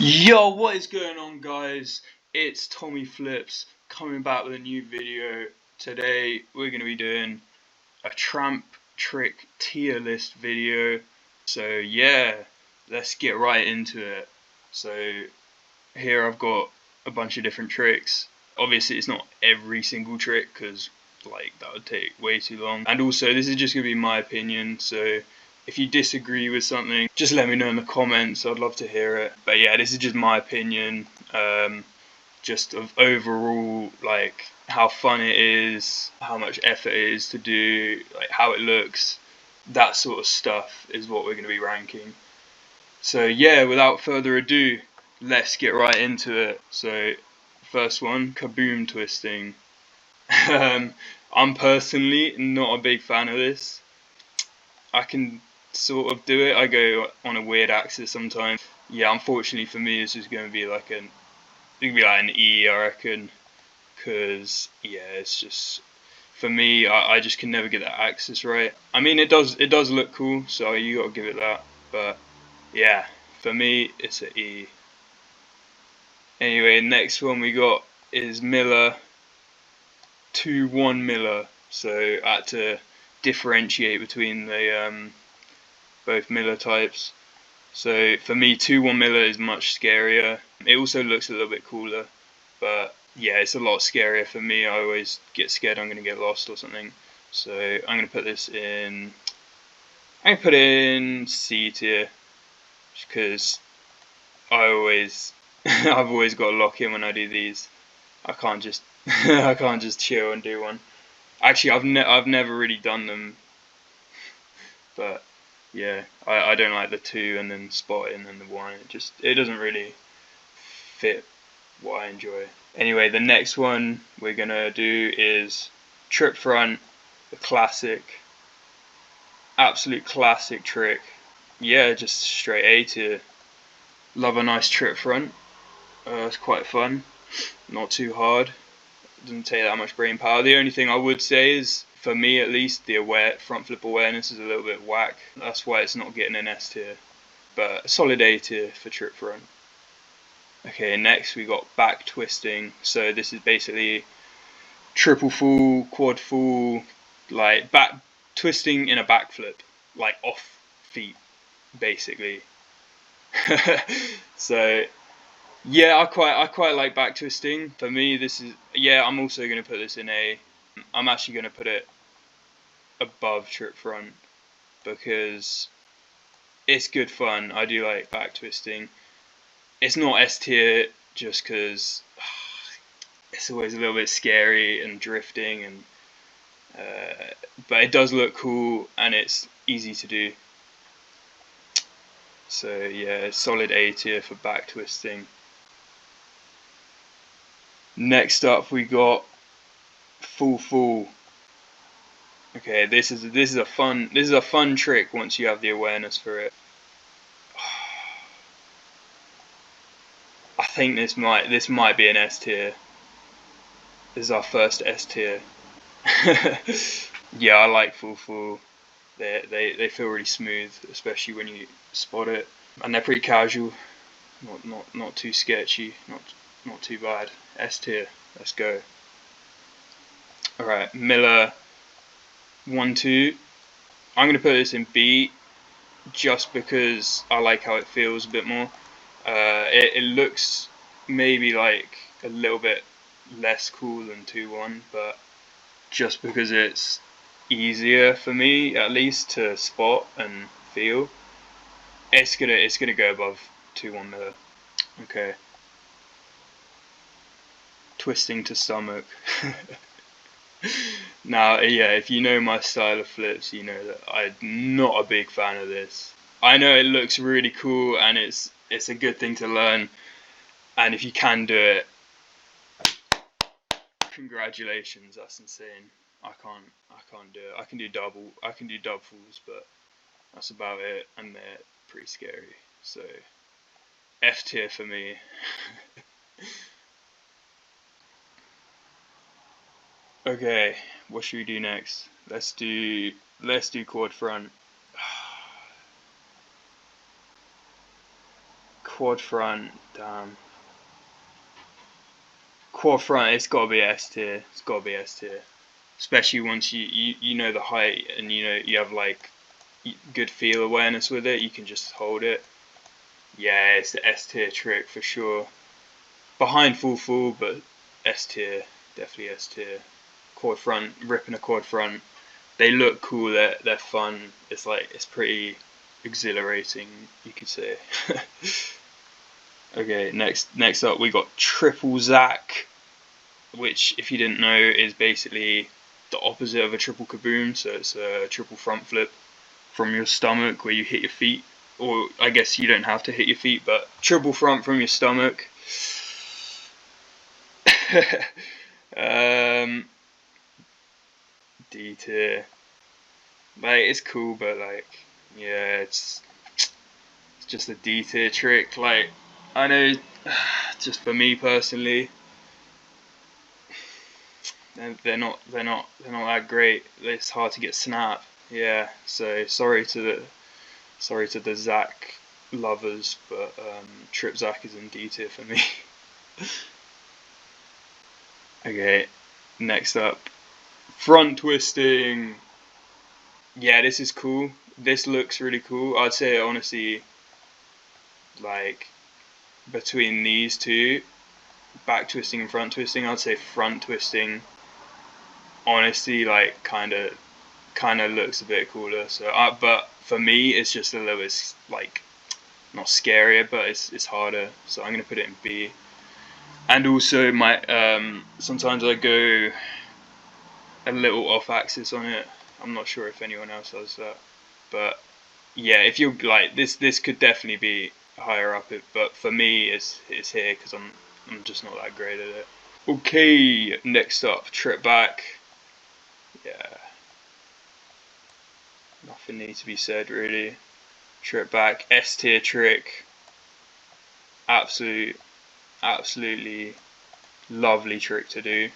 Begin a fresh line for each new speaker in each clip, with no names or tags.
Yo, what is going on, guys? It's Tommy Flips coming back with a new video. Today we're going to be doing a Tramp trick tier list video. So yeah, let's get right into it. So here I've got a bunch of different tricks. Obviously it's not every single trick because that would take way too long. And also this is just going to be my opinion, so if you disagree with something, just let me know in the comments. I'd love to hear it. But yeah, this is just my opinion, just of overall, how fun it is, how much effort it is to do, how it looks, that sort of stuff is what we're going to be ranking. So yeah, without further ado, let's get right into it. So first one, kaboom twisting. I'm personally not a big fan of this. I can sort of do it. I go on a weird axis sometimes. Yeah, unfortunately for me, this is going to be like an E, I reckon, because yeah, it's just for me. I just can never get that axis right. I mean, it does look cool, so you got to give it that. But yeah, for me, it's an E. Anyway, next one we got is Miller 2-1 Miller. So I had to differentiate between the both Miller types. So for me, 2-1 Miller is much scarier. It also looks a little bit cooler, but yeah, it's a lot scarier for me. I always get scared I'm going to get lost or something. So I'm going to put this in. I'm going to put it in C tier, because I've always got to lock in when I do these. I can't just I can't just chill and do one. Actually, I've never really done them, but yeah, I don't like the 2 and then spotting and the 1. It doesn't really fit what I enjoy. Anyway, the next one we're gonna do is trip front, the classic, absolute classic trick. Yeah, just straight A tier. Love a nice trip front. It's quite fun, not too hard. Doesn't take that much brain power. The only thing I would say is, for me at least, the front flip awareness is a little bit whack. That's why it's not getting an S tier, but a solid A tier for trip front. Okay, next we got back twisting. So this is basically triple full, quad full, back twisting in a backflip, off feet, basically. So yeah, I quite like back twisting. For me, this is, yeah, I'm also going to put this in A. I'm actually going to put it above trip front because it's good fun. I do like back twisting. It's not S tier just because it's always a little bit scary and drifting, and but it does look cool and it's easy to do. So yeah, solid A tier for back twisting. Next up we got full. Okay, this is a fun trick once you have the awareness for it. I think this might be an S tier. This is our first S tier. Yeah, I like full. They feel really smooth, especially when you spot it, and they're pretty casual. Not too sketchy. Not too bad. S tier. Let's go. All right, Miller 1-2. I'm gonna put this in B, just because I like how it feels a bit more. It looks maybe like a little bit less cool than 2-1, but just because it's easier for me, at least, to spot and feel, it's gonna go above 2-1 Miller. Okay. Twisting to stomach. Now, yeah, if you know my style of flips, you know that I'm not a big fan of this. I know it looks really cool and it's a good thing to learn, and if you can do it, congratulations, that's insane. I can't do it. I can do dub falls, but that's about it, and they're pretty scary. So F tier for me. Okay, what should we do next? Let's do quad front. quad front, damn. Quad front, it's gotta be S tier. It's gotta be S tier. Especially once you know the height and you know you have like good feel awareness with it, you can just hold it. Yeah, it's the S tier trick for sure. Behind full, but S tier, definitely S tier. Quad front, ripping a quad front. They look cool. They're fun. It's like it's pretty exhilarating, you could say. Okay, next up we got triple Zack, which if you didn't know is basically the opposite of a triple kaboom. So it's a triple front flip from your stomach where you hit your feet, or I guess you don't have to hit your feet, but triple front from your stomach. D tier. Like it's cool, but like yeah, it's just a D tier trick. Like I know, just for me personally, they're not that great. It's hard to get snap. Yeah, so sorry to the Zack lovers, but Trip Zack is in D tier for me. Okay, next up, front twisting. Yeah, this is cool. This looks really cool. I'd say honestly, like between these two, back twisting and front twisting, I'd say front twisting. Honestly, like kind of looks a bit cooler. So, but for me, it's just a little bit like not scarier, but it's harder. So I'm gonna put it in B. And also my sometimes I go a little off axis on it. I'm not sure if anyone else does that, but yeah, if you're like this could definitely be higher up. But for me, it's here because I'm just not that great at it. Okay, next up, trip back. Yeah, nothing needs to be said really. Trip back, S tier trick. Absolutely lovely trick to do.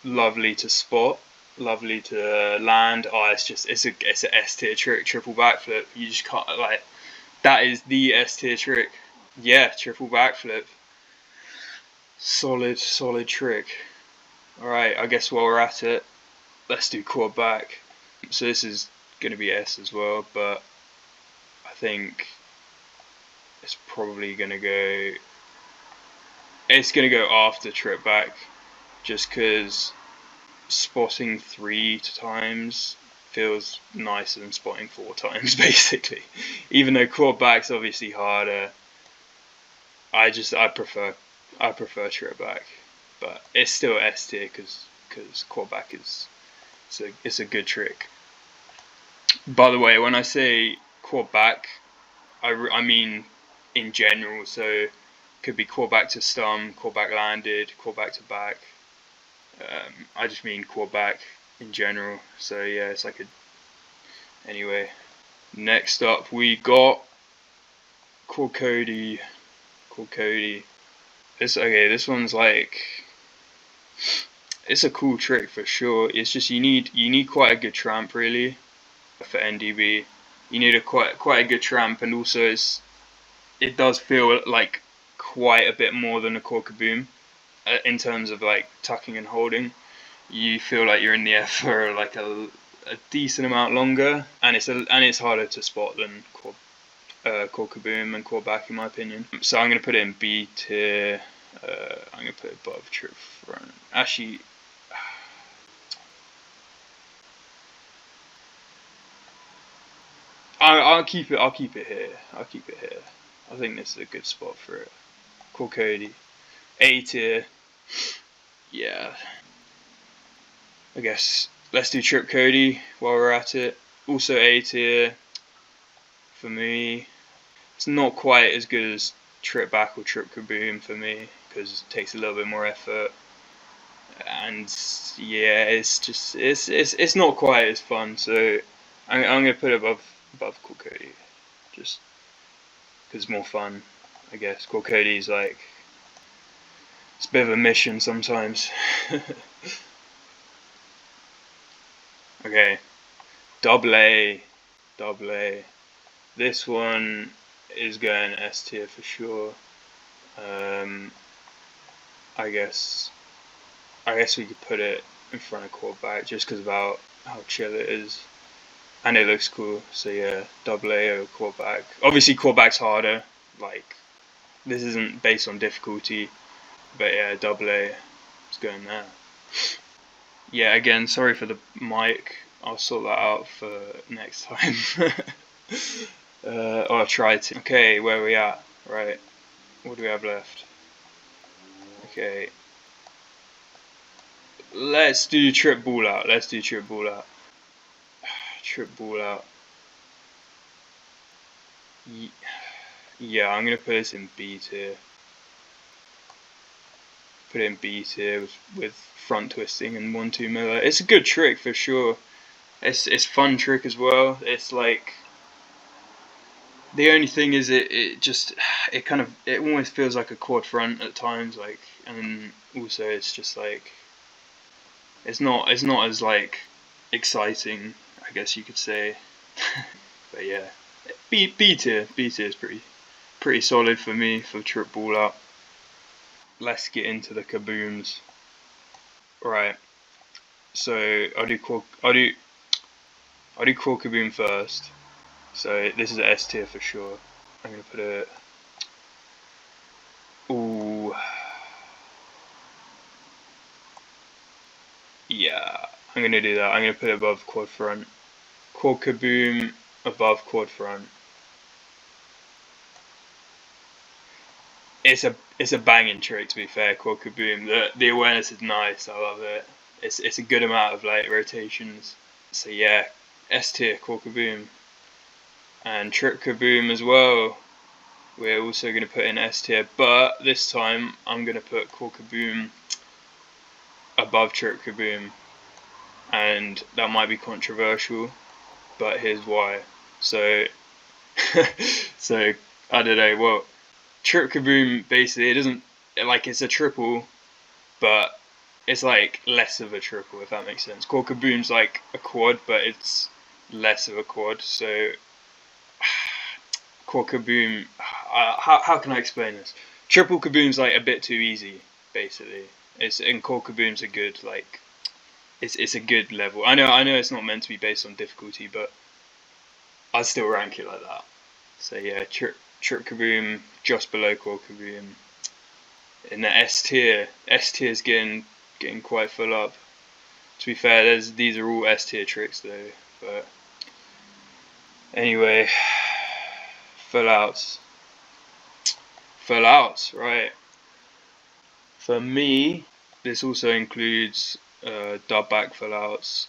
Lovely to spot. Lovely to land. Oh, it's an S tier trick. Triple backflip. You just can't like. That is the S tier trick. Yeah, triple backflip. Solid trick. Alright, I guess while we're at it, let's do quad back. So this is going to be S as well, but I think it's probably going to go... It's going to go after trip back, just because spotting 3 times feels nicer than spotting 4 times, basically. Even though quad back's obviously harder, I prefer trip back, but it's still S tier because quad back is it's a good trick. By the way, when I say quad back, I mean in general. So could be quad back to stum, quad back landed, quad back to back. I just mean quad back in general. So yeah, it's like a... Anyway, next up we got quad Cody. Quad Cody. This one's like... It's a cool trick for sure. It's just you need quite a good tramp really for NDB. You need quite a good tramp, and also it does feel like quite a bit more than a quad kaboom in terms of like tucking and holding. You feel like you're in the air for like a decent amount longer, and it's harder to spot than quad kaboom and quad back in my opinion. So I'm gonna put it in B tier. I'm gonna put it above trip front. Actually, I'll keep it here. I'll keep it here. I think this is a good spot for it. Quad Cody. A tier. Yeah. I guess let's do Trip Cody while we're at it. Also A tier for me. It's not quite as good as Trip Back or Trip Kaboom for me because it takes a little bit more effort. And yeah, it's not quite as fun. So I'm gonna put it above Quad Cody, just because it's more fun. I guess Quad Cody's like it's a bit of a mission sometimes. Okay, double A. This one is going S tier for sure. I guess we could put it in front of quad back just because about how chill it is, and it looks cool. So yeah, double A or quad back. Obviously quad back's harder. Like, this isn't based on difficulty, but yeah, double A is going there. Yeah, again, sorry for the mic. I'll sort that out for next time. Or I'll try to. Okay, where are we at? Right, what do we have left? Okay, let's do trip ball out. Trip ball out. Yeah, I'm gonna put this in B tier. Put it in B tier with front twisting and 1-2 miller. It's a good trick for sure. It's fun trick as well. It's like, the only thing is it almost feels like a quad front at times, like, and also it's just like it's not as like exciting, I guess you could say. But yeah, B tier is pretty solid for me for trip ball out. Let's get into the kabooms. Right, so I'll do quad kaboom first. So this is S tier for sure. I'm gonna put it. Ooh. Yeah, I'm gonna do that. I'm gonna put it above quad front. Quad kaboom above quad front. It's a banging trick, to be fair. Quad kaboom. The awareness is nice. I love it. It's a good amount of like rotations. So yeah, S tier quad kaboom, and trip kaboom as well. We're also gonna put in S tier, but this time I'm gonna put quad kaboom above trip kaboom, and that might be controversial, but here's why. So so I don't know. Well, trip kaboom basically, it doesn't, like, it's a triple, but it's like less of a triple, if that makes sense. Quad kaboom's like a quad, but it's less of a quad. So quad kaboom, how can I explain this? Triple kaboom's like a bit too easy, basically. And quad kaboom's a good, like, it's a good level. I know it's not meant to be based on difficulty, but I'd still rank it like that. So yeah, trip kaboom just below quad kaboom. In the S tier is getting quite full up. To be fair, these are all S tier tricks though. But anyway, full outs, right? For me, this also includes dub back full outs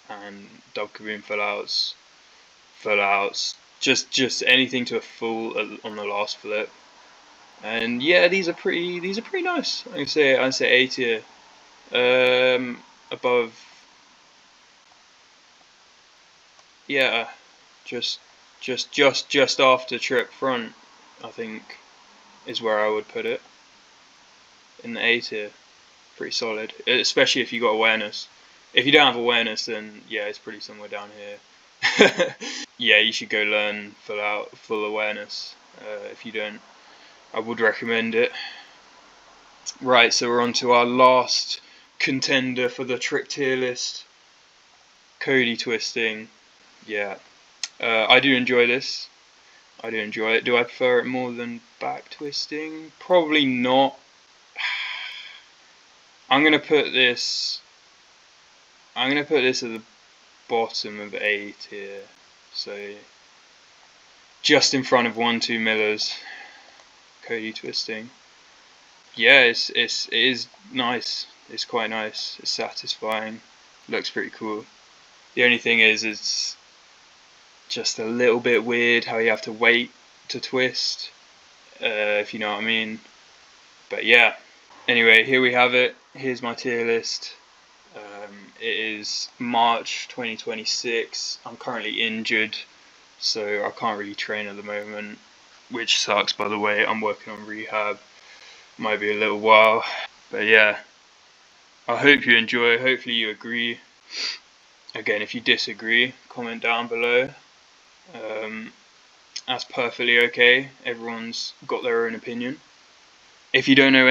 and dub kaboom full outs, just anything to a full on the last flip. And yeah, these are pretty nice. I'd say A tier. Above, yeah, just after trip front, I think, is where I would put it in the A tier. Pretty solid, especially if you got awareness. If you don't have awareness, then yeah, it's pretty somewhere down here. Yeah, you should go learn full awareness. If you don't, I would recommend it. Right, so we're on to our last contender for the trick tier list, Cody twisting. Yeah, I do enjoy this. I do enjoy it. Do I prefer it more than back twisting? Probably not. I'm gonna put this at the bottom of A tier. So just in front of 1-2 millers. Cody twisting. Yeah, it is nice. It's quite nice. It's satisfying. Looks pretty cool. The only thing is, it's just a little bit weird how you have to wait to twist, if you know what I mean. But yeah. Anyway, here we have it. Here's my tier list. It is March 2026. I'm currently injured, so I can't really train at the moment, which sucks, by the way. I'm working on rehab. Might be a little while, but yeah. I hope you enjoy. Hopefully you agree. Again, if you disagree, comment down below. That's perfectly okay. Everyone's got their own opinion. If you don't know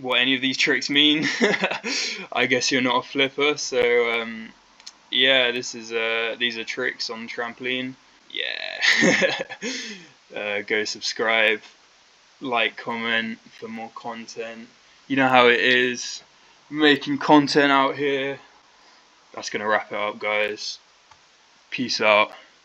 what any of these tricks mean, I guess you're not a flipper. So yeah, these are tricks on trampoline. Yeah. Go subscribe, like, comment for more content. You know how it is, making content out here. That's gonna wrap it up, guys. Peace out.